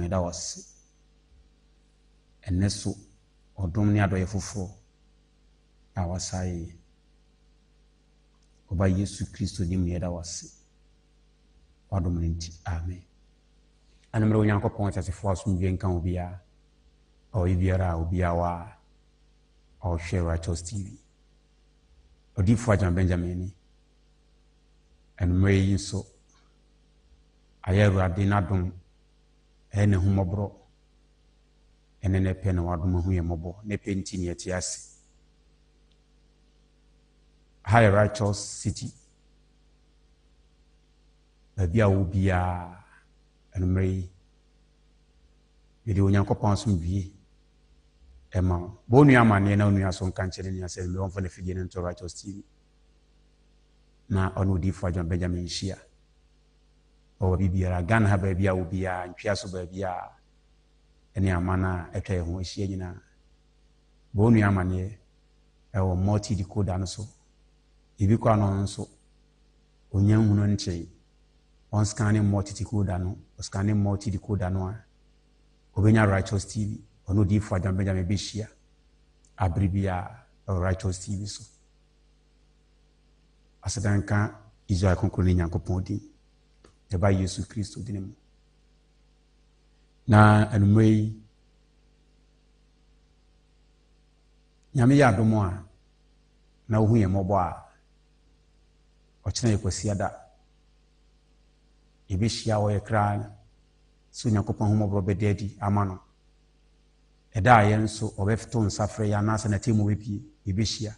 yɛda wase ɛnɛ so ɔdom ne adɔyɛ foforɔ a wasae ɔba Yesu Kristo nim ne yɛda wase wadom ne nti amen. Anamere Onyankopɔn atetefoɔ asomdwe nka obiara ɔyɛ biara a obiara wa ɔhwɛ Righteous TV ɔdifo Agyan Benjamin ni anumere yi nso ayɛ Awurade n'adom ɛne humɔborɔ ɛne ne pɛ na wadom ho yɛ mmɔbɔ ne pɛ nti ne yɛte ase ha yɛ Righteous City baabi a wo biara anumere yi yɛde Onyankopɔn asomdwie ɛma bo nua amane na onua so nka nkyere ne asɛ me wɔmfa ne fidie ne nto Righteous TV na ɔno ɔdifo Agyan Benjamin hyia ɔwɔ bibiara Ghana ha baabi a wo biara ntwea so baabi a ɛne amana ɛtwa yɛ ho ahyia nyinaa bo nua amane ɛwɔ multi decoder no so ebi kwa no nso onya hunu nkyɛ on scanning multi decoder no scanning multi decoder no a obenya Righteous TV ɔno ɔdifo Agyan Benjamin bɛhyia abribia Righteous TV so asedanka Israel konkro ne Nyankopɔn din ɛba Yesu Kristo din mu na anumere yi nyame yɛ adom a na wohu yɛ mmɔbɔ a ɔkyena yɛ kwasiada yɛbɛhyia wɔyɛ kra so Nyankopɔn homɔborɔ bɛda adi ama no ɛda a yɛn nso ɔbɛfeto nsa frɛ yɛ anaasɛ na temu bɛpie yɛbɛhyia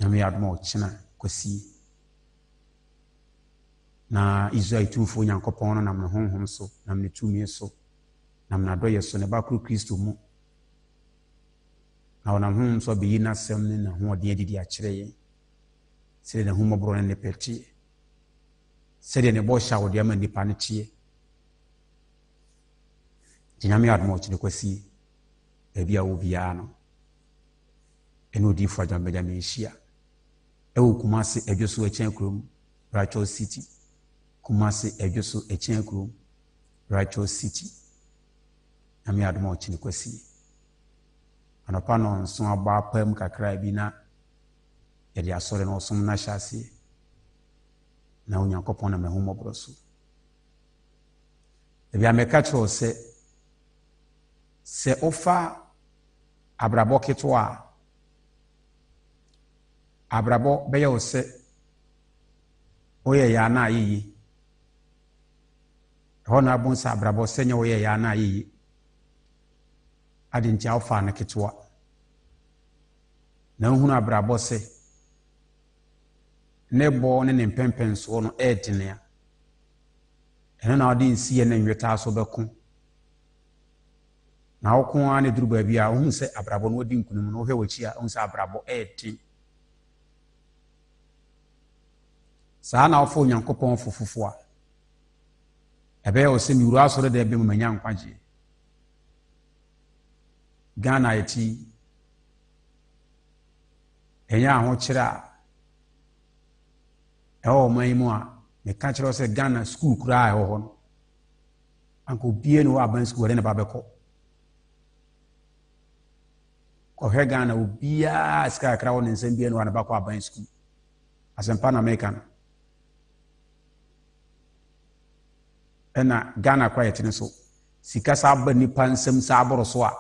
nyame yɛ adom a ɔkyena kwasie na Israel tumfo Nyankopɔn no nam ne honhom so nam ne tumi so nam na dɔyɛ so ne ba koro Kristo mu na ɔnam honhom so bɛyi n'asɛm ne na hoɔden adidi akyerɛ yɛn sɛdeɛ ne homɔborɔ ne ne pɛteɛ sɛdeɛ ne bɔhyɛ a wɔde ama nnipa no teɛ nti nyame yɛ adom a ɔkyena kwasie baabi a wo biara no ɛne ɔdifo Agyan Benjamin hyia ɛwɔ Kumase adwo so akyɛn kurom Righteous City Kumase adwo so akyɛn kurom Righteous City nyame adom a ɔkyena kwasie anɔpa no nso aba apam kakra bi na yɛde asɔre no ɔsom no ahyɛ aseɛ na Onyankopɔn nam ne homɔborɔ so ebi a mɛka kyerɛw sɛ wofa abrabɔ ketewa a abrabɔ bɛyɛ wo sɛ woyɛ yɛ ana ayɛyi ɛhɔ na abon sɛ abrabɔ sɛ nyɛ woyɛ yɛ ana ayɛyi ade nti a wofa no ketewa na wohunu abrabɔ sɛ ne bɔ ne ne mpɛmpɛnsoɔ no ɛɛdenea ɛno na wode nsiyɛ ne nwetaa so bɛko na woko a ne duru baabi a wohu sɛ abrabɔ no wadi nkunim no wohwɛ w'akyi a wohu sɛ abrabɔ ɛɛden saa na wofa Onyankopɔn fofofo a ɛbɛyɛ wo sɛ mewuro asɔre da bɛ mu manya nkwagyeɛ Ghana yɛti ɛnyɛ ahokyerɛ a ɛwɔ ɔman yi mu a meka kyerɛ sɛ Ghana school koraa a ɛwɔ hɔ no anka obie ne wɔ aban school wɔde ne ba bɛkɔ kɔhwɛ Ghana obiara sika kakra wɔ ne nsɛm bia ne wɔ ne ba kɔ aban school asɛmpa na meka no ɛna Ghana kora yɛtene so sika saa ba nipa nsɛm saa aboro so a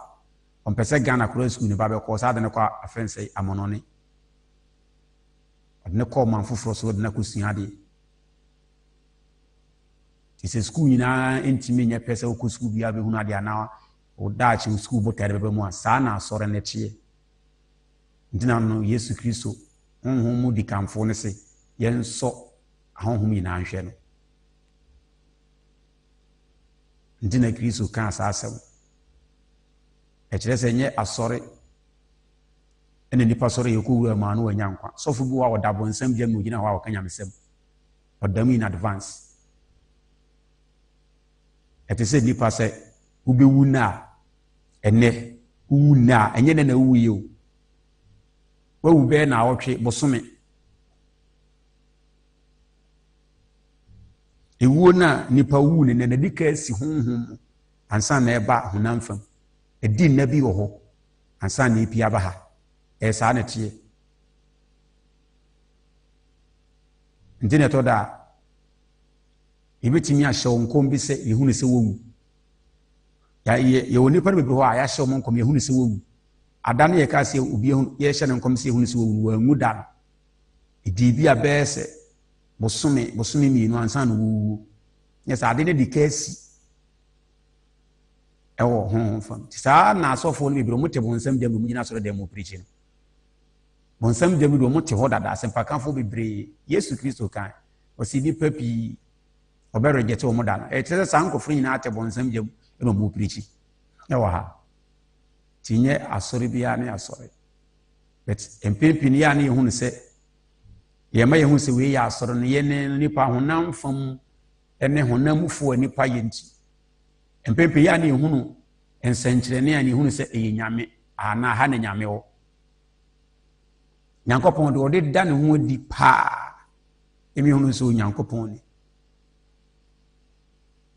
ɔmpɛ sɛ Ghana kora school ne ba bɛkɔ saa de ne kɔ afɛnsɛ amonɔne ɔde ne kɔ ɔman foforɔ so ɔde ne kɔsua adeɛ nti sɛ school nyinaa ntimi nyɛ pɛ sɛ wokɔ school biara bɛhunu adeɛ anaa wodaakye school botae bɛbɛ mu a saa na asɔre ne teɛ nti na no Yesu Kristo honhom mu di kamfo ne se yɛnsɔ ahonhom nyinaa nhwɛ no nti na Kristo ka saa asɛm ɛkyerɛ sɛ nyɛ asɔre ɛna nipa sɔre yɛkɔ wura ma no wanya nkwa sɔfo bi wɔ ɔda bɔnsɛm bia mu ogyina hɔ a wɔka nyamesɛm ɔdam in advance ɛte sɛ nipa sɛ wobɛwu na a ɛnɛ wowu na a ɛnyɛ na wowu yɛ o wawu bɛɛ na awɔtwe bosome ewuo na nipa wu ne na dika si honhom ansa na eba honam fam edi nna bi wo ho ansa na epi aba ha saa na tie ndine to da ibetimi ahye onkom bi se yehunu se wowu ye woni pa bebre ho a ya hye onkom yehunu se wowu adane ye ka se obi ye hye ne nkom se yehunu se wowu wangu da idi bi abese bosome mi no ansa no wowu yes ade ne dikasi ewo honhom fam sa na asofo no bebre mo te bonsam dem mu nyina so dem mo preach no bonsam dem do mo te ho dada sempa kanfo bebre Yesu Kristo kan o si bi papi obere gete o mo da no e tese sankofo nyina ate bonsam dem no mo preach ewo ha tinye asori bia ne asori but empempini ya ne ehunu se ye ma yehunu se we ya asori no ye ne nipa honam fam ene honamfo nipa yenti empempe ya ne ehunu ensenkyerene ya ne ehunu se enyame ana ha ne nyame wo nyankopon de ode da ne ho di pa emi hunu so nyankopon ni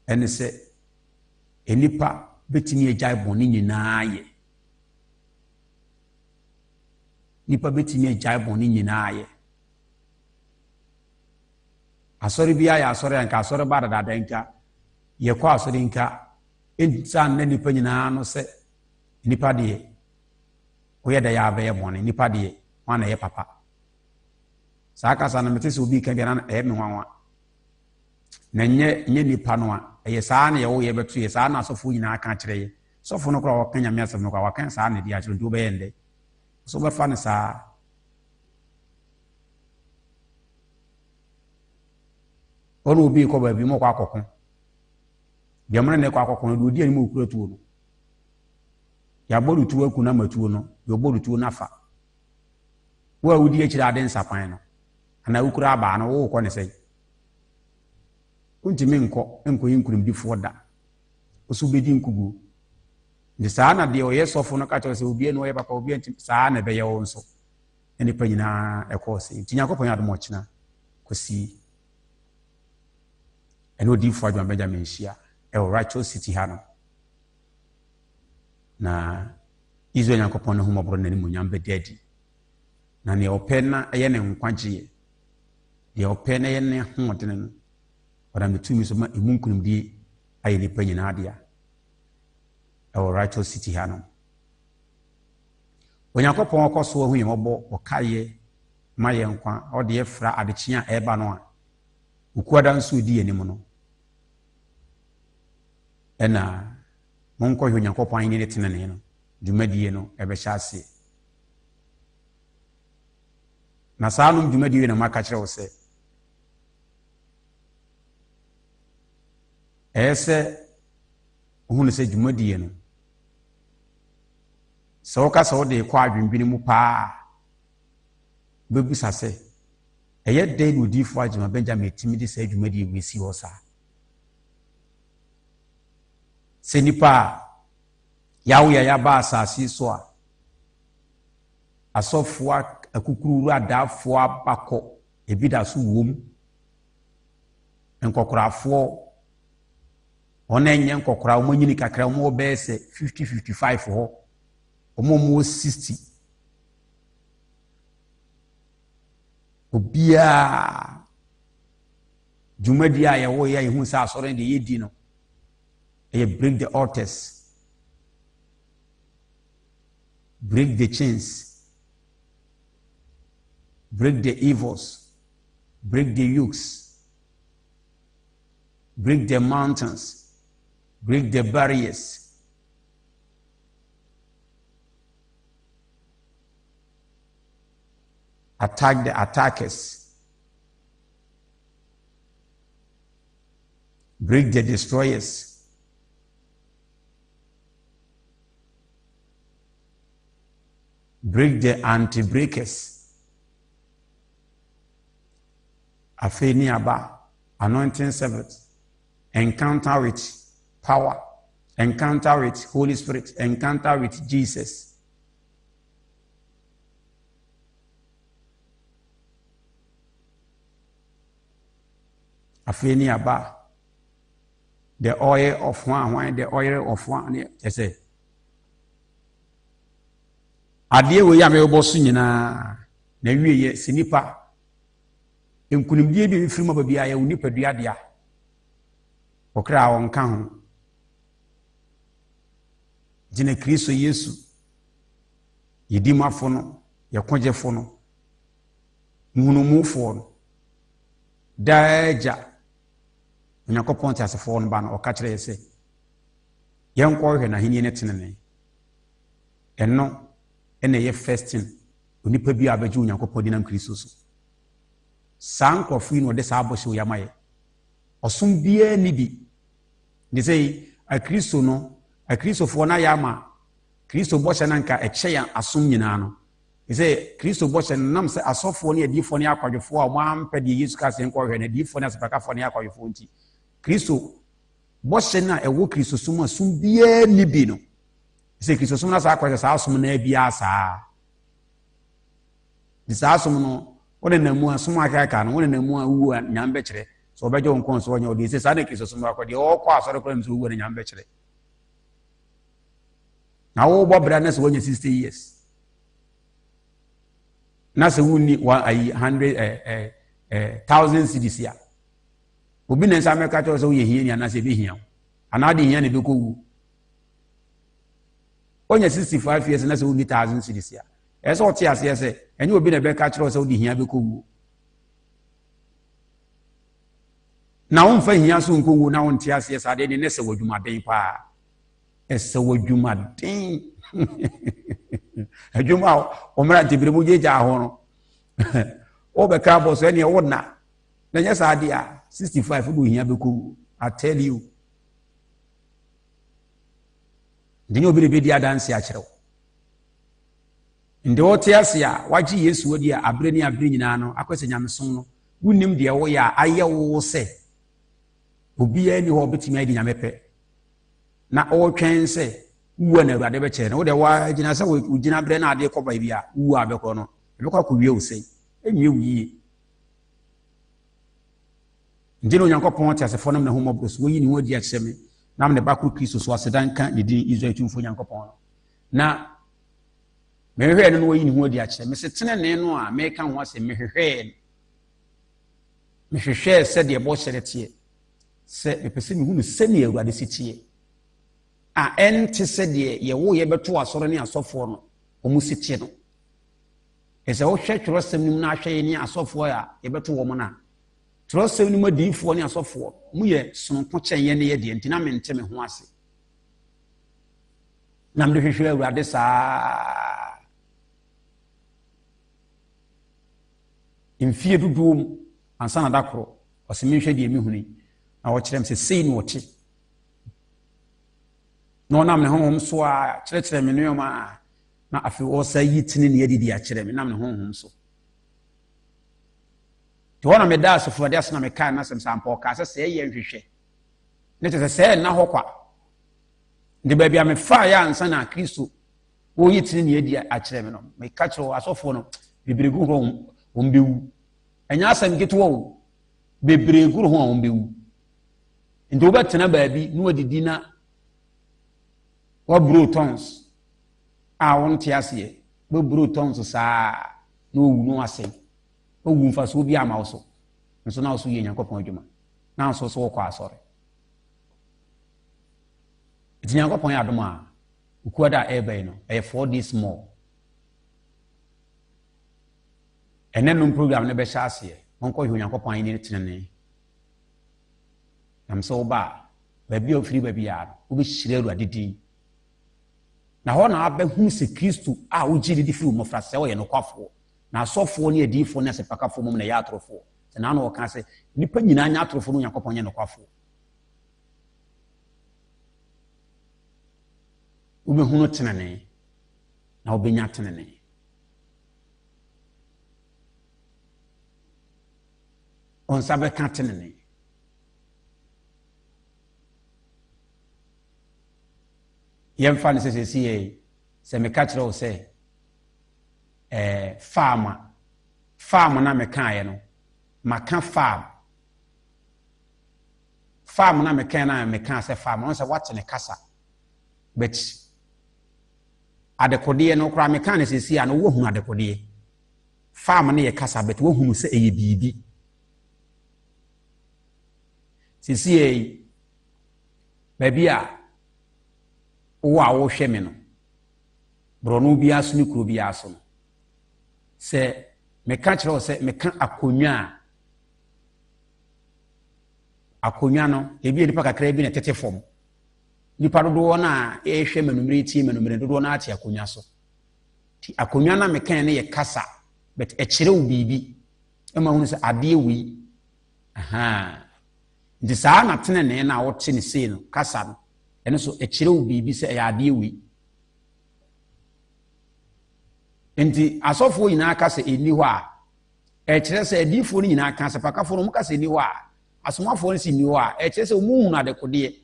ene se enipa betimi agyae boni nyinaa ye nipa betimi agyae boni nyinaa ye asori bia ya asori anka asori ba dada nka ye kwa asori nka ensan na nipa nyinaa no se nipa de oye da ya be ye boni nipa de wana ye papa saka sana metese obi ka bia na me nwanwa na nye nipa no a ye saa na ye wo ye betu ye saa na asofo nyinaa ka kire ye sofo no kra wakanya me asem no kra wakan saa na di a kire do be yende so be fa ne saa ono obi ko ba bi mo kwa akokon de mre ne kwa akokon do di ani mo kura tuo no ya bodu tuo aku na matuo no yo bodu tuo na fa wo awudi akira ade nsapan no ana ukura aba no wo ko ne sei kuntimi enko yinkurim difo da osu bedi nkugu de saa na de oye sofo no ka cho se obi eno oye papa obi antim saa na be ye wo nso eni pa nyina ekose tinya ko panya do mo kina kosi eno difo adwa Benjamin Shia righteous city hano na Israel yankopon no humobro na ni munyam be dedi na ne opena eye ne nkwagye de opena ye ne hodene no ora metumi so ma emunkunum di aye ni panyina adia righteous city hano onyankopon okoso hu yemobo okaye maye nkwa ode efra adechia eba no a ukuada nso di enim no ena monko yo onyankopon ayi ne tenene no dwumadie no ebe hyase na saanum dwumadie na maka kire wo se ese ohunu se dwumadie no so ka so de kwa adwinbini mu pa bebusa se eye de no difo agema Benjamin timidi se dwumadie wesi wo sa se nipa yawo ya ba asasi so a asofo akukuru adafo abako ebida so wom enkokorafo onenye nkokora omonyini kakra omo obese 50-55 ho omo 60 obia dwumadi aye wo ya ehun sa asore de yedi no e break the altars, break the chains, break the evils, break the yokes, break the mountains, break the barriers. Attack the attackers, break the destroyers, break the anti-breakers. Afeni aba, anointing service, encounter with power, encounter with Holy Spirit, encounter with Jesus. Afeni aba, the oil of one, the oil of one, I say. Adeɛ we ya me oboso nyina na wiye sinipa nkunimdie bi mfiri ma bia ya unipa duadea okra won ka ho gine Kristo Yesu yedimafo no yekwogefo no ngunumufo no daja Onyankopɔn tasefo no ba no ɔka kyerɛ yɛsɛ yɛnkɔ hwɛ na henie ne tenene ɛno ene ye first thing onipa bi abeji Onyankopɔn dinam Kristo so sankrofo no de sa abɔhye o yamaye ɔsom bia ni bi ne sɛ a Kristo no a Kristofo na yama Kristo bɔhye na nka ɛkyɛ ya asom nyina no ne sɛ Kristo bɔhye nam sɛ asɔfo ne adifo ne akwadwefo a mo ampɛ de Yesu ka sɛ nkɔ hwɛ na adifo ne asepakafo ne akwadwefo nti Kristo bɔhye na ɛwɔ Kristo som asom bia ni bi no se Kristo som na sa akwase sa asom na bia saa di sa asom no wona namu asom akaka no wona namu awu nyambe kyerɛ so obejo nkon so wonya odi se sa na Kristo som akwade ɔkɔ asɔre kora mso wu na nyambe kyerɛ na wo bɔ bra na se wonya 60 years na se wuni 100,000 cedis ya obi na nsa meka kyerɛ so wo ye hia ni ana se be hia ana de hia ne be ko wu onya 65 years na se 1,000 cedis ya eso oti ase ese enye obi na be ka kyerɛ so di hia be ko wu na won fa hia so nko wu na won ti ase ese ade ne se wadwumaden pa ese wadwumaden adwuma omra tibire mu jeja ho no o be ka bo so ene wo na nya sa ade a 65 do hia be ko wu I tell you Dinyo obi be dia dance a kyerɛw nde wote ase a wagye Yesu wodi a abre ni abre nyina no akwese nyamesom no wunim de wo ya ayɛ wo sɛ obi ani ho betimi adi nyamepe na o twɛn sɛ wuwa na Awurade be kyerɛ no wo de wa gyina sɛ wo gyina bre na ade kɔba bi a wuwa abekɔ no ebekɔ akɔwie wo sɛ enwie wuyi ndino Onyankopɔn te asefo nam na homɔbro so woyi ni ho di akyerɛ me nam ne bakru Kristo so asedan ka ne din Israel tumfo Nyankopɔn na mehwehwɛ no woyi ne ho adi akyerɛ me se tenene no a meka ho ase mehwehwɛ sɛ de bɔ hyere tie sɛ epese me hu no sɛ ne Awurade si tie a ente sɛ de ye wo ye beto asɔre ne asɔfo no omu si tie no ɛsɛ wo hwɛ twerɛsɛm nim na ahwɛ ne asɔfo a ye beto wo mo na twerɛsɛm nim adinfo ne asɔfo mu ye sononko kyɛn ne ye de ntina mente me ho ase na mde hwehwɛ Awurade saa mfie dodoɔ mu ansa na dakoro ɔsɛ menhwɛ deɛ mehuni na wɔkyerɛ m sɛ sei ne wɔte na ɔnam ne honhom so a kyerɛkyerɛ me nneɔma na afei ɔsa yi tene ne yɛdidi akyerɛ me nam ne honhom so nti hɔ na meda asɔfoɔde ase na mekae na asɛm sɛ ampa ɔkaa sɛ sɛ ɛyɛ nhwehwɛ ne kyerɛ sɛ sɛ ɛnna hɔ kwa nti baabi a mefaa yɛ ansa na Kristo wɔyi tene ne yɛdi akyerɛ me no meka kyerɛ asɔfoɔ no bebregu hɔ wɔn bɛwu ɛnyɛ asɛm ketewa o bebregu hɔ a wɔn bɛwu nti wobɛtena baabi na wɔdidi na wɔburo tons a wɔnte aseɛ wɔburo tons saa na wɔwu no asɛm wɔwu mfasoɔ bi ama wo so nso na wo so yɛ Nyankopɔn adwuma na nso so wɔkɔ asɔre nti Nyankopɔn yɛ adom a ukuo da ɛbɛn no ɛyɛ 4 days more ɛnɛ no program ne bɛhyɛ aseɛ wɔnkɔ hwɛ Onyankopɔn ayɛ ne tenene nam sɛ woba baabi a ofiri baabi a wobɛhyira Awurade din na hɔ na abɛhu sɛ Kristo a wogye ne di firi mmɔfra sɛ wɔyɛ nokwafoɔ na asɔfoɔ ne adiifoɔ ne asɛpakafoɔ mom na ɛyɛ atorofoɔ sɛ na wɔka sɛ nnipa nyinaa nyɛ atorofoɔ no Onyankopɔn nyɛ nokwafoɔ wobɛhunu tenene na wobɛnya tenene onsa bɛka tenene yɛmfa no sɛ sɛsiyɛ sɛ meka kyerɛ wo sɛ farm na mekaeɛ no maka farm farm na meka na meka say farm on say what ne kasa but adekode no kra meka na sesi a no wo hunu adekode farm na ye kasa but wo hunu say eye bibi sesi e baby a wo a wo hwe me no brono bi aso ne kuro bi aso no se meka kire o se meka akonwa no ebi nipa kakra bi na tete fom nipa dodo na ehwe manumre ti manumre dodo na ate akonwa so ti akonwa na meka ne ye kasa but e kire wo bibi e ma hunu se ade wi aha ndi saa na tene ne na wote ne sei no kasa no ene so e kire wo bibi se e ade wi enti asofo nyina kasa eni ho a e kire se adifo ni nyina kasa pakafo no kasa eni ho a asomafo nsi ni ho a e kire se omu hunu adekode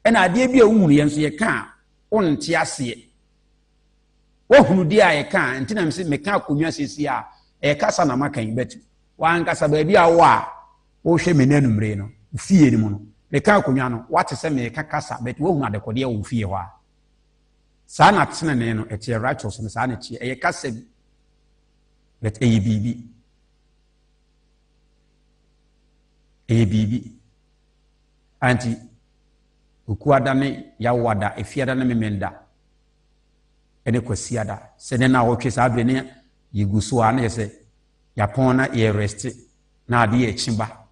e na ade bi a hunu ye nso ye ka onte ase wo hunu di a ye ka enti na mse meka akonwa sesi a e kasa na makan betu wan kasa ba bi a wo a wo hwe me nanumre no fie ni mu no meka akonwa no wate se me ka kasa betu wo hunu adekode wo fie ho a saa na tene ne no ete righteous no saa na tie e kasa bi but e bibi anti ukuada ne yawada efiada ne memenda ene kwasiada se ne na wotwe saa bre ne yiguso a na yese yapon na ye rest na ade ye chimba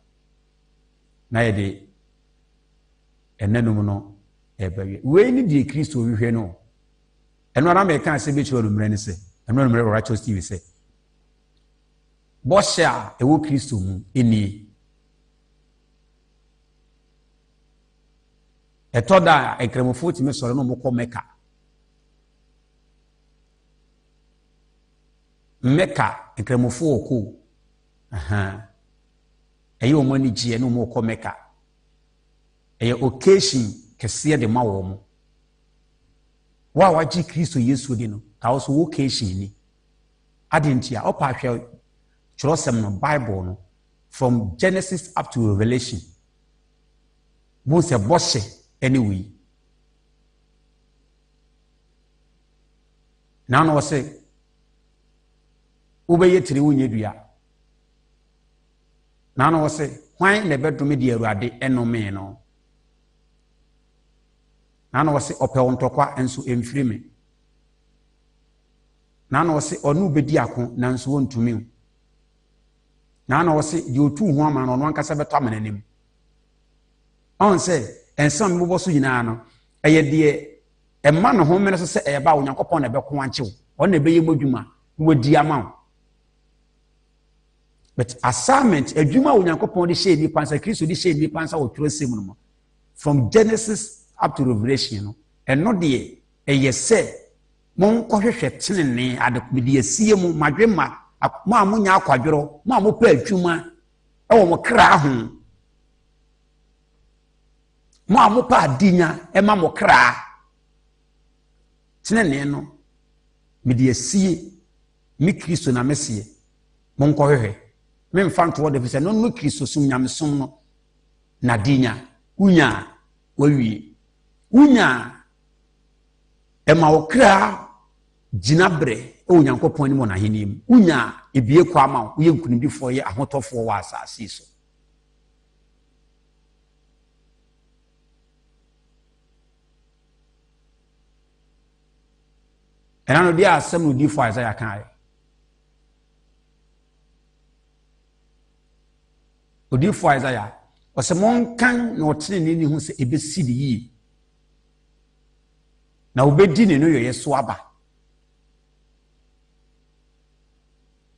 na ye de enenum no ebawe we ni di Kristo hwehwe no eno na me kan se be chiwo numre ne se eno numre righteous TV se bosha ewo Kristo mu eni etoda ekremofo ti me soro no mokọ meka ekremofo oko aha eyi o mani gie no mokọ meka eye occasion kese de ma wo mo wa waji Kristo Yesu di no ka wo so occasion ni adentia opa hwe chirosem no Bible no from Genesis up to Revelation mo se boshe anyway now no say ubeye tiri wunye dua now no say hwan na bedome di Awurade enome no now no say ope wontokwa enso emfiri me now no say onu bedi ako na nso wontumi now no say di otu ho ama no no ankasa beto amananim on say ensam bobo so nyina no eye de emma no ho mene so se eba onyankopon na beko anchew on na beye modwuma wodi ama but assignment adwuma onyankopon de shey ni pansa Kristo de shey ni pansa wo tworo sem no from Genesis up to Revelation no eno de eye se mon kohwehwe tenene adekomedi asie mu madwema ma amunya akwadworo ma amopa adwuma e wo mo kra ho mo amopa adinya e ma mo kra tenene no medi asie mi Kristo na mesie mon kohwehwe me mfanto wo de fi se no no Kristo sum nyamesom no na dinya unya wawie unya e ma wo kra jinabre o nyankopon ni mo na henim unya ebie kwa ma wo ye nkunibifo ye ahotofo wa asase so ena no dia asem no di fo Isaiah kan odi fo Isaiah o se mon kan no tene ni hu se ebesi di yi na obedi ne no yeso aba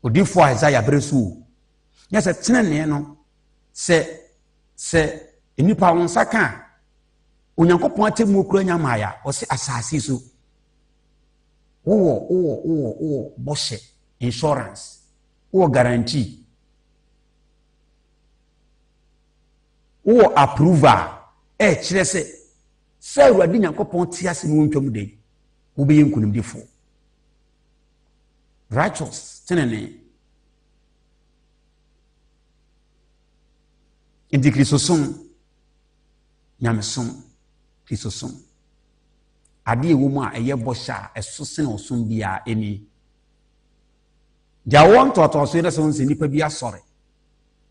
odi fo Isaiah bresu nya se tene ne no se enipa won saka onyankopon atemu okura nyamaya o se asase so wo boshe insurance wo guarantee wo approval kire se Awurade nyankopon ti ase no ntwam de wo be yenkunimdifo righteous tenene indi Kristo som nyamesom Kristo som ade ewo mu a eye bɔhyɛ a ɛso sene osom bia eni dia won toto so ina so nse nipa bi asɔre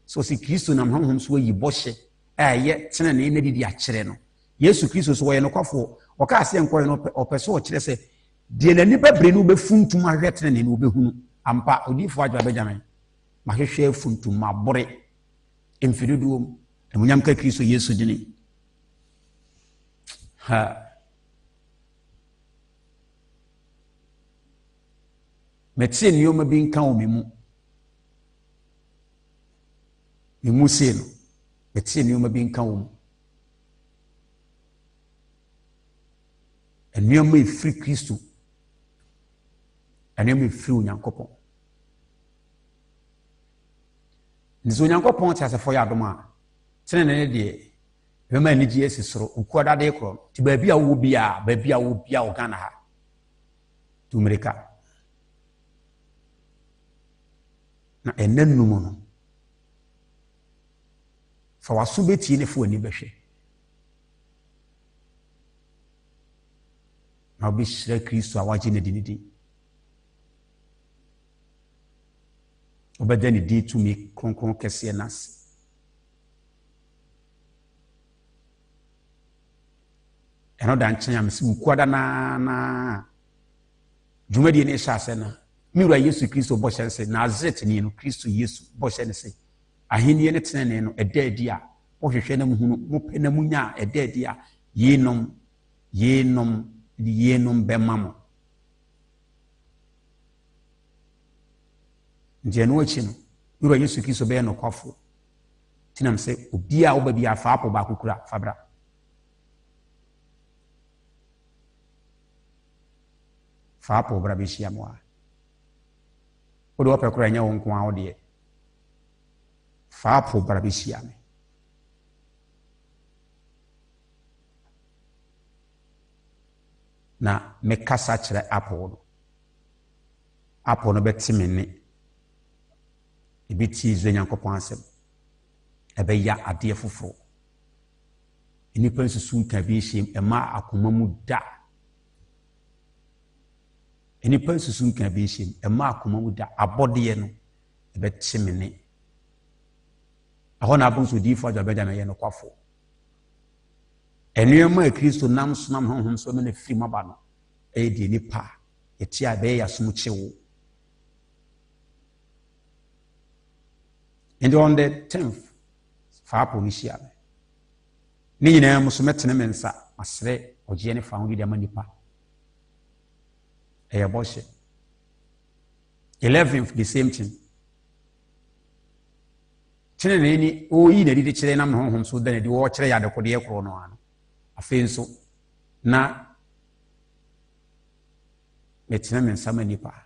so si Kristo nam honhom so yi bɔhyɛ a eye tene ne na didi akyere no Yesu Kristo so wɔyɛ no kwafo ɔka ase nkɔyɛ no ɔpɛ so ɔkyerɛ sɛ die na nipa bre no befuntum ahwɛ tene ne no obehunu ampa odifo adwa Benjamin mahwehwɛ funtum mabore emfidodoom emunyam ka Kristo Yesu dini ha metie nneɛma bi nka wo memu se no metie nneɛma bi nka wo mu nneɛma efiri Kristo nneɛma efiri Onyankopɔn nso Onyankopɔn te asefo yɛ adom a tene ne deɛ bɛma ani gye esi soro ukuada de korɔ ti baabi a wo bia Ghana ha to America na enanum no fa waso betie ne fo ani behwe na obi hyira Kristo a wagye ne dinidi obɛda ne di tumi kronkron kɛseɛ nase ɛno da nkyɛn a mesi ukuada na dwumadi ne hyɛ ase na miwura Yesu Kristo bɔhyɛ nse Nazaret ni no Kristo Yesu bɔhyɛ nse ahenni ne tenene no ɛda adi a wohwehwɛ na muhunu mopɛ na munya ɛda adi a yenom bɛma mo nti ɛno akyi no miwura Yesu Kristo bɛyɛ no kwafo tinam sɛ obi a woba bi afa apɔ baako kura fabra fa apɔ bra bɛhyia mo a wode wɔpɛ kora ɛnyɛ wo nko a wodeɛ fa apɔ bra bɛhyia me na mekasa kyerɛ apɔ no bɛte me nne ebiti izo Nyankopɔn asɛm ɛbɛya adeɛ foforo nipa nsusu nka bi hyem ɛma akoma mu da nipa nsusu nka bi hyem ɛma akoma mu da abɔdeɛ no ɛbɛte me nne ahɔ na abonso difo adwa bɛda na yɛ no kwafo ɛnneɛma a Kristo nam sonam honhom so me na firi maba no ɛyɛ die nipa ɛti a bɛyɛ yasom kyewo. And on the 10th, fa polisi ame. Ni nyina muso metene mensa asre ogye ne fa ho de amanipa. Eye boshe. 11th the same thing. Kyene ne ni oyi na dide kyere nam honhom so da na di wo kyere ya de kode ekro no ano. Afi nso na metene mensa manipa.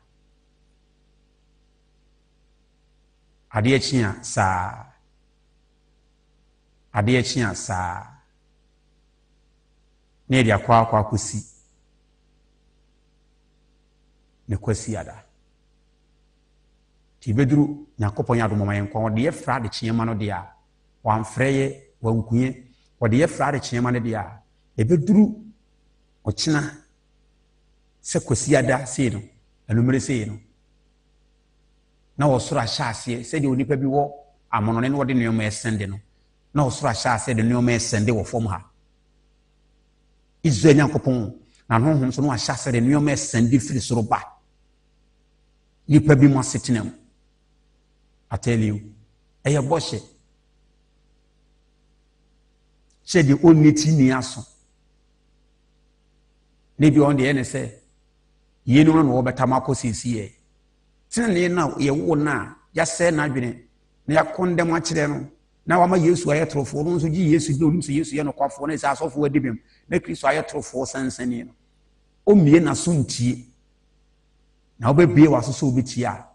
Adeɛ kyia saa ne dia kwa akosi ne kwasi ada ti beduru Nyankopɔn ya domoma yɛn kwa de yɛfra de kyiema no de a wamfrɛye wankuye wɔde yɛfra de kyiema no de a ebeduru ɔkyena sɛ kwasi ada sei no anumere sei no na wosoro ahyase sɛ de onipa bi wɔ amonone no wɔde nneɛma ɛsende no na wosoro ahyase de nneɛma ɛsende wɔ fam ha Israel Nyankopɔn na honhom so no ahyase de nneɛma ɛsende firi soro ba nipa bi mu asetenam I tell you ɛyɛ bɔhyɛ hyɛ de onneti ni aso ne bi on de ene sɛ yenu no wɔbɛtam akɔ siesie tene na yewo na ya sɛ na adwene na ya kondem akyerɛ no na wama Yesu ayɛ trofo no nso gi Yesu de onim sɛ Yesu yɛ no kwafo na sɛ asɔfo adibem na Kristo ayɛ trofo sansani no o mie na so ntie na obebie waso so obetie a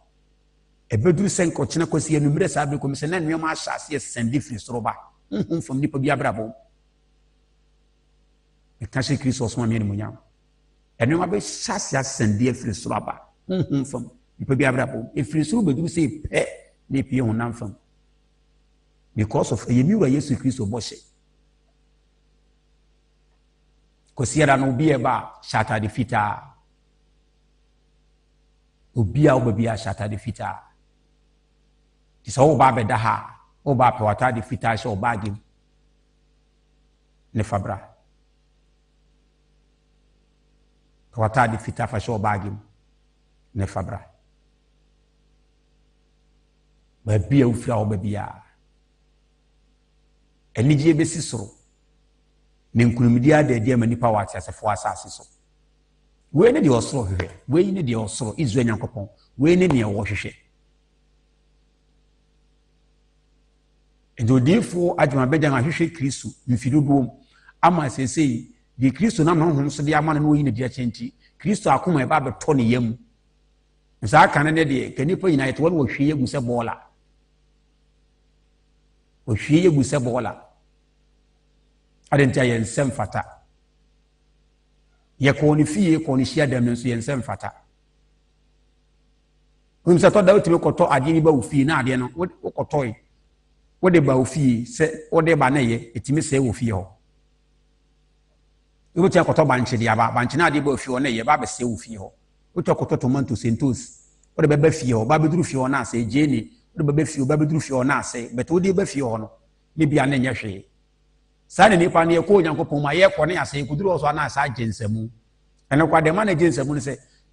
ebeduru sɛ nkɔkyena kwasi anumere saa be komisɛ na nneɛma ahyase yɛ sɛnde firi soro ba honhom fam nipa bi abrabɔ ɛka hyɛ Kristo ɔsoma me animuonyam ɛnneɛma bɛ hyase asɛnde firi soro aba honhom fam nipa bi abrabɔ efiri soro beduru sɛ pɛ na epie honam fam because of yemiwura Yesu Kristo bɔhyɛ kosiera no obi eba shata de fita obi a obabia shata de fita ti so oba beda ha oba pe wata de fita sha oba gim ne fabra wata de fita fa sha oba gim ne fabra ba bia ufira obabia enije besi soro ne nkunumdi adade ama nipa wate asefo asase so we ne de osoro hwehwe we ne de osoro Israel nyankopon we ne ne wo hwehwe edodifo adwuma bejan ahwehwe Kristo mfidodo ama sesei di Kristo na honhom so de ama na oyi ne de achenti Kristo akoma eba beto ne yam nsa kan ne de kanipa nyina yeto wo hwie yegu se bola o hwie yegu se bola adentia yensem fata ye ko ni fie ko ni hia dam nso yensem fata umsa to dawo tibe koto ade ni ba ofie na ade no wo kotoy wo de ba ofie se wo de ba na ye etimi se wo fie ho wo tia koto banche dia ba banche na ade ba ofie ho na ye ba be se wo fie ho wo to koto tomato sentos wo de ba fie ho ba be duru fie ho na se jeni wo de ba fie ho ba be duru fie ho na se beto wo de ba fie ho no ni bia na nya hwe sane nipa ne ko nyankopon ma ye ko ne ase kuduru so na asa agensamu ene kwa de ma na agensamu ne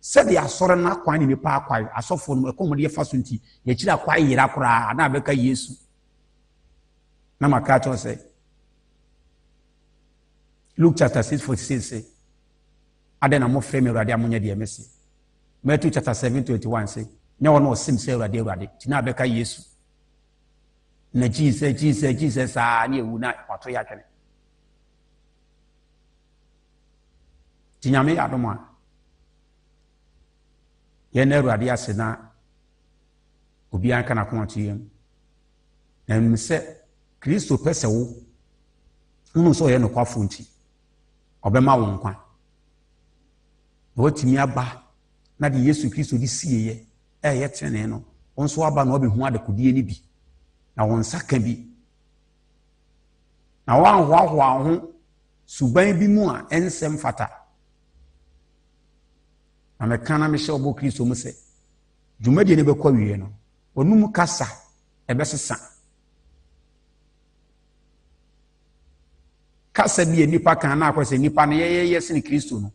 se de asore na kwan ni nipa akwai asofo no ko mo de fa so nti ye kira kwa yira kura na beka Yesu na maka to se Luke chapter 6:46 say ade na mo frame Awurade amonya de emesi Matthew chapter 7:21 say ne wono osim se Awurade tina beka Yesu na Jesus a na ewu na kwato ya twene tinyame adoma ye na Awurade ase na obi an kana ko atiyem na mse Kristo pese wo unu so ye no kwafo nti obema wo nkwa wo timi aba na de Yesu Kristo di sieye ye twene no onso aba na obehu adekudie ni bi na won saka bi na wan ho suban bi mu a ensem fata na mekana me hye obo Kristo mu se dwumadi ne bekọ wie no onum kasa ebesesa kasa bi nipa kan na akwese nipa ne ye se ni Kristo no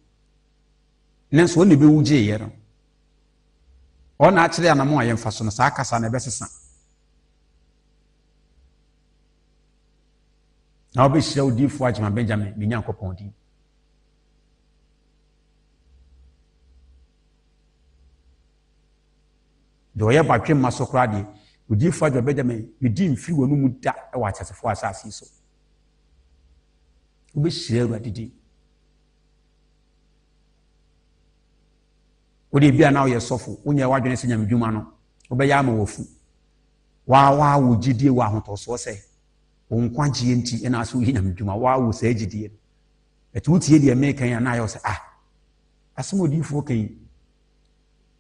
nenso ne be wuje ye no ona a kire anamo aye mfa so no sa kasa na ebesesa na obi hye odifo agema Benjamin bi nyankopon di do ye batwe masokra de odifo agema Benjamin bi di mfiri wonu mu da e wa chasefo asase so obi hye Awurade di odi bia na ye sofo unya wadwene se nyamdwuma no obeya ama wofu wa wo gidie wa hotoso se onkwagie nti ena aso yi nyamdwuma wa wo se gidie etu tie de me kan ya na ayo se asemo odifo kan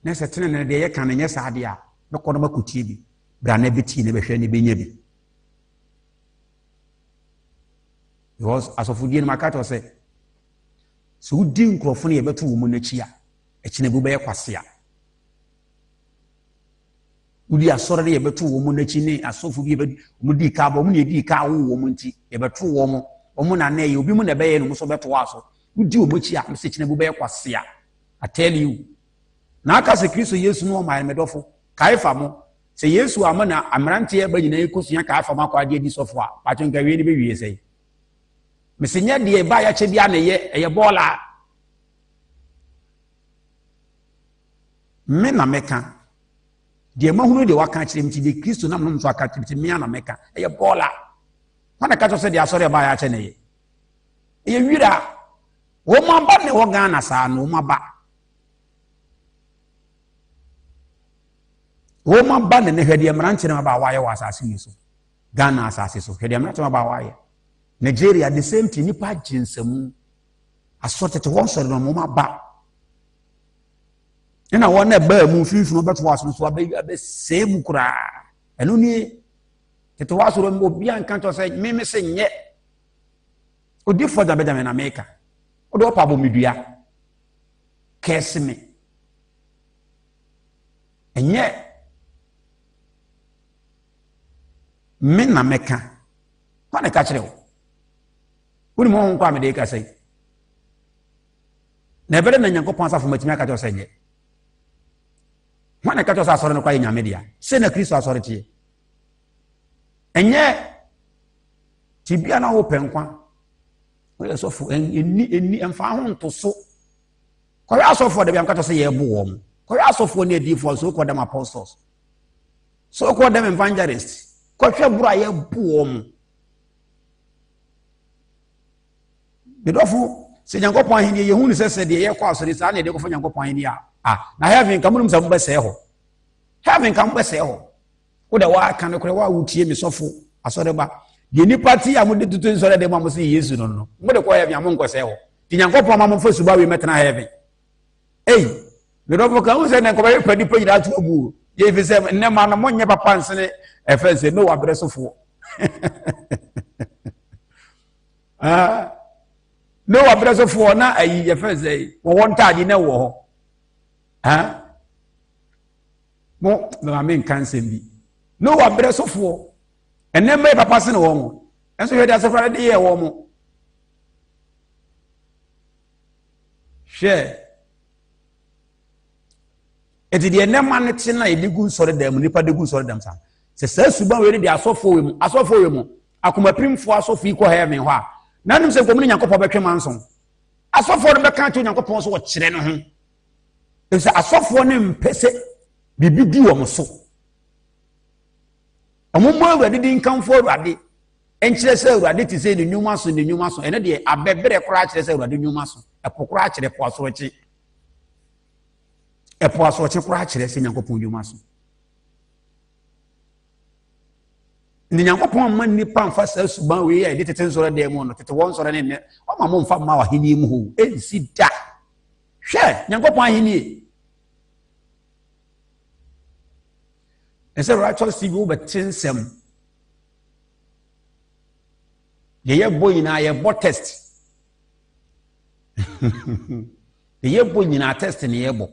na se tene ne de ye kan ne sa ade a be kono makotie bi bra na beti ne be hwe ne benya bi because asofodie ne makato se so udi nkrofo ne ye beto wo mu na chi a ekine bu be kwasea udi asore de ye beto wo mu na chi ne asofo bi be mu di ka bo mu ne di ka wo mu nti ye beto wo mu omu na na ye obi mu na be ye no so beto aso udi wo mu chi a se ekine bu be kwasea I tell you na aka se Kristo Yesu no ma medofo kaifa mo se Yesu amana amrante ye ba nyina ekosuya kaifa ma kwa de di sofo a patwe nka wie ni be wie sei mesenya de ba ya che bia na ye bola me na meka de mahunu de waka kire mti de Kristo na mno so aka kire me na meka ye bola wana ka to se de asore ba ya che na ye wira wo ma ba ne wo Ghana sa no ma ba wo ma ba ne hwede mranche na ba waye wa asase yi so Ghana asase so hwede mranche ma ba waye Nigeria the same thing nipa jinsamu asotete won sori no ma ba ina wona ba mu fifi no beto waso so abe semu kura eno ni tete waso ro obi an kan to say me se nye odi for da beda me na America Odo pa bo medua. Kese me. Enye me na meka. Kwa ne ka kire wo. Woni mo nkwa me de ka sei. Na ebere na Nyankopɔn asafo matimi aka to sei nye. Kwa ne ka to asɔre no kwa nyame dia. Se na Kristo asɔre tie. Enye tibia na wo penkwa. Wo yesofo enni emfa ho nto so. Kwa asofo de bi am ka to sei ye bo wo mo. Kwa asofo ne adifo so ko dem apostles. So ko dem evangelists. Kwa hwe buru aye bo wo mo. Bedofo se Nyankopɔn ahini ye hunu sese de ye kwa asori sa na de ko fa Nyankopɔn ahini na heaven kamunum sa mbese ho. Heaven kam mbese ho. Wo de wa kan ko wa wutie mi sofo asore ba. De nipa ti amode tutu nsore de ma mo se Yesu no no. Mo de ko heaven am nkose ho. Ti Nyankopɔn ma mo fa suba we metena heaven. Bedofo kan se na ko ba padi pa yira to bu. Ye fi se ne ma no mo nye papa nsene efe se no wa bresofo. No wa bresofo na ayi ye fe se wo wontade na wo ho. Mo na me nkan sem bi. No wa bresofo ene me papa se ne wo mo. Enso hwe de asefra de ye wo mo. Share eti de ene ma ne te na edigu sore dam nipa degu sore dam sa. Se sa suba we de asofo we mu akoma primfo asofo iko heaven ho a nanum se komuni Nyankopɔn betwe manson asofo no beka to Nyankopɔn so wo kire no ho ese asofo ne mpese bibi di wo so omummo Awurade di nkamfo Awurade enkire se Awurade ti se ne nyuma so ene de abebere kora kire se Awurade nyuma so epokora kire po aso chi epo aso chi kora kire se Nyankopɔn nyuma so ni Nyankopɔn man nipa mfa sa suban we ya de tete nsore de mu no tete won sore ne ne o ma mo mfa ma wa hini mu ho ensi da hwe Nyankopɔn ahini ese righteous civil but tinsem ye boy na ye bo test ye boy na test ne ye bo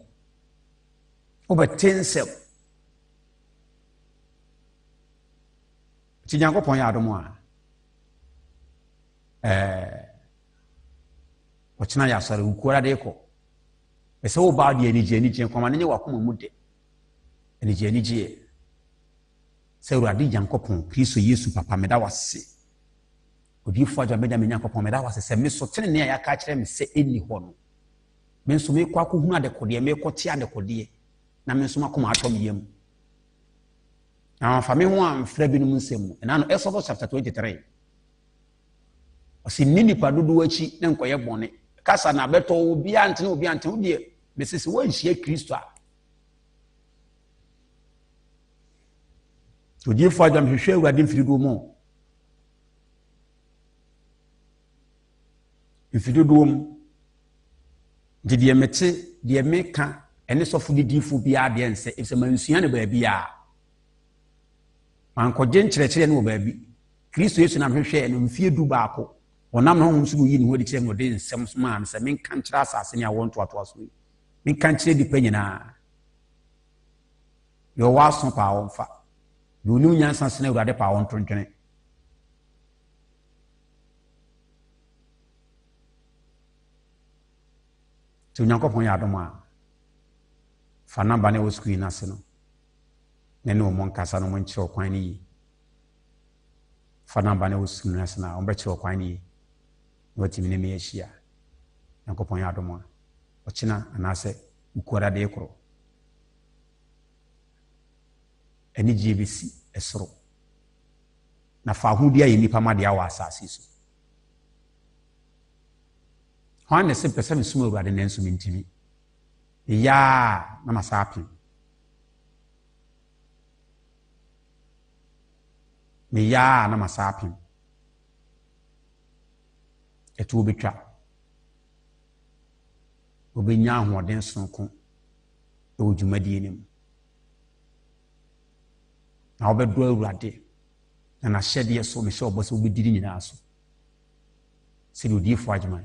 obetinsem ti Nyankopɔn ya adomo a ochina ya sare ukura de ko ese wo ba de anije koma ne wakoma mu de anije se Awurade Nyankopɔn Kristo Yesu papa meda wase odifo aja meda me Nyankopɔn meda wase se me so tene ne ya ka kire me se eni ho no me nso me kwa ko hunu ade kode me ko ti ade kode na me nso makoma atom yem na fa me ho amfra bi no nsem na no Exodus chapter 23 osi nipa dodo achi ne nkoye bone kasa na beto obi ante wo die me sisi wo nhie Kristo a odi fo adam hwehwe Awurade mfirido mo mfirido mo de mete de meka ene sofo didifo bia de ense ese mansua ne ba bia man ko gen kyerɛkyerɛ ne wo ba bi Kristo Yesu na hwehwe no mfie du baako onam no nso yi ne ho de kyerɛ no de nsɛm so ma se men kan kyerɛ asase ne awon to aso yi men kan kyerɛ dipa nyina yo waso pa wonfa yo nim nyansa se na Awurade pa won tontwene to Nyankopɔn ya adom a fa namba ne wo screen ase no ne no mo nkasa no mo nkyerɛ kwan ne yi fa namba ne wo screen ase na wo bɛkyerɛ kwan ne yi watimi ne me ahia Nyankopɔn ya adom a ɔkyena anase ukora de ekoro ani gye besi esoro na fa hudi ayi nipa ma de awa asase so hwan ne se pese mesum Awurade ne nso mentimi ya na masapi me ya na masapi etu obetwa obenya ahoɔden sonko ewo dwumadie nim na obedo Awurade na hyɛdeɛ so me hyɛ obɔsɛ obediri nyinaa so sɛ odi fo adwuma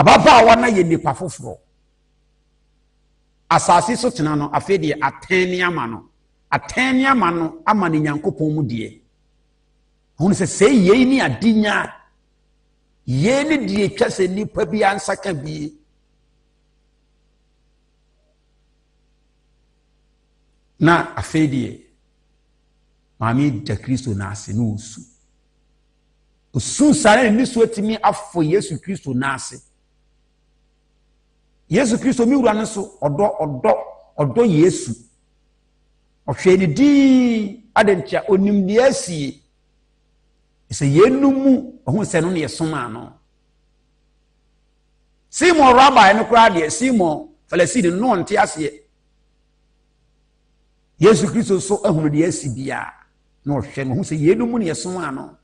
ababaawa na ye nipa foforo asase so tena no afi de ateni ama no ama ne Nyankopɔn mu de hunu se yei ni adinya ye ni die twase nipa bi ansaka bi na afi de mami da Kristo na ase no osu sare ni so atimi afo Yesu Kristo na ase Yesu Kristo mi wura ne so odo Yesu ohwe ni di adentia onim de asie se yenumu ohun se no ne yesoma no Simon rabbi no kra de Simon Falasidi no nte ase Yesu Kristo so ehunu de asibia na ohwe no hu se yenumu ne yesoma no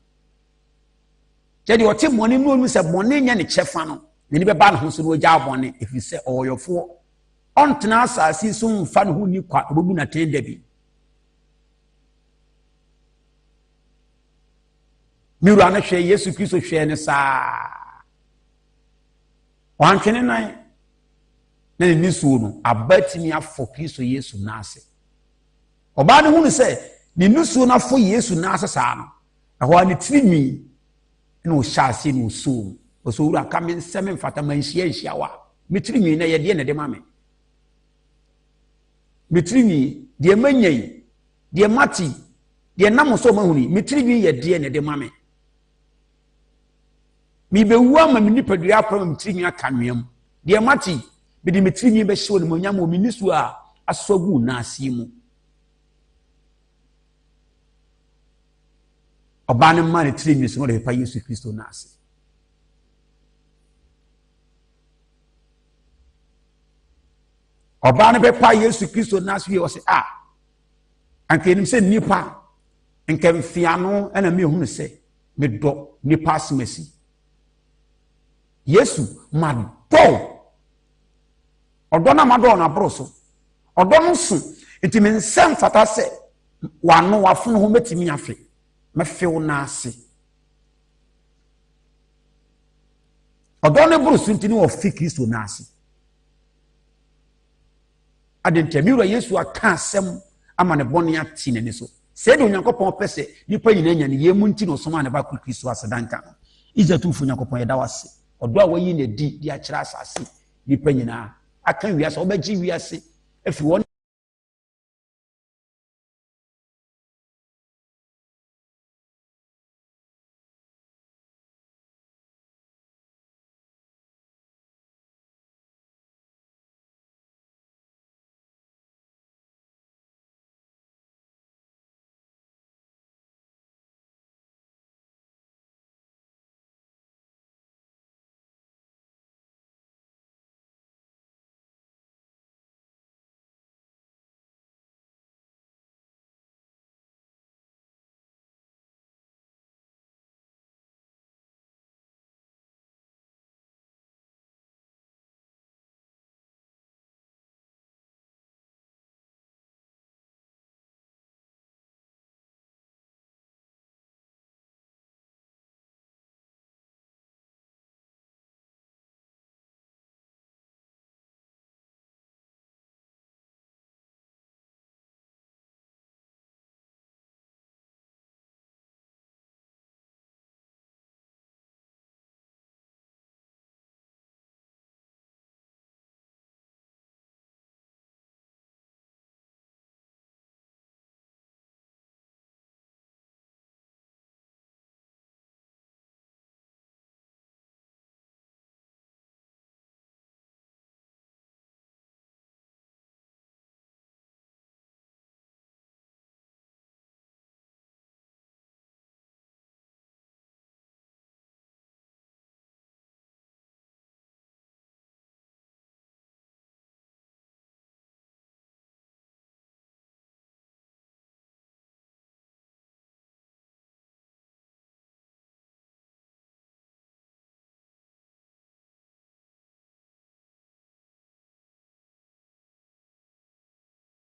jadi ote moni no nu se boni nya ne chefa no ne be ba no ho so no gya boni efi se oyofo ontena asasi so mfa no hu ni kwa obobu na tenda bi miru ana hwe Yesu Kristo hwe ne saa wantwene nan na ni suo no abatimi afọ Kristo Yesu na ase oba ne hu ne se ni nusuo na afọ Yesu na ase saa no ehwa ne tirimi no shasi no so wura kamen semen fata manhia wa mitrimi na ye de ne de mame mitrimi de manyai de mati de namoso mahuni mitrimi ye de ne de mame mi bewu ama mi nipadua apam mitrimi akanwam de mati bi de mitrimi be hye woni monyam o minisu a asogu na asimu obane mane trimi so de pa Yesu Kristo na ase obane be pa Yesu Kristo na ase o se anke nim se nipa nke mfiano na me hunu se me do nipa asemasi Yesu mado odo na mado na broso odo no so ntimi nsem fata se wano wafono ho metimi afe mefew na ase odo ne broso ntini wo fi Kristo na ase adentamiru Yesu aka asem ama ne bone ati ne so se de Onyankopɔn pese nipa nyina nya ne yemu nti no soma ne ba Kristo asedanka no izatu Onyankopɔn yeda wase odo a wayi ne di akira asase nipa nyina aka wiase obagyi wiase afi won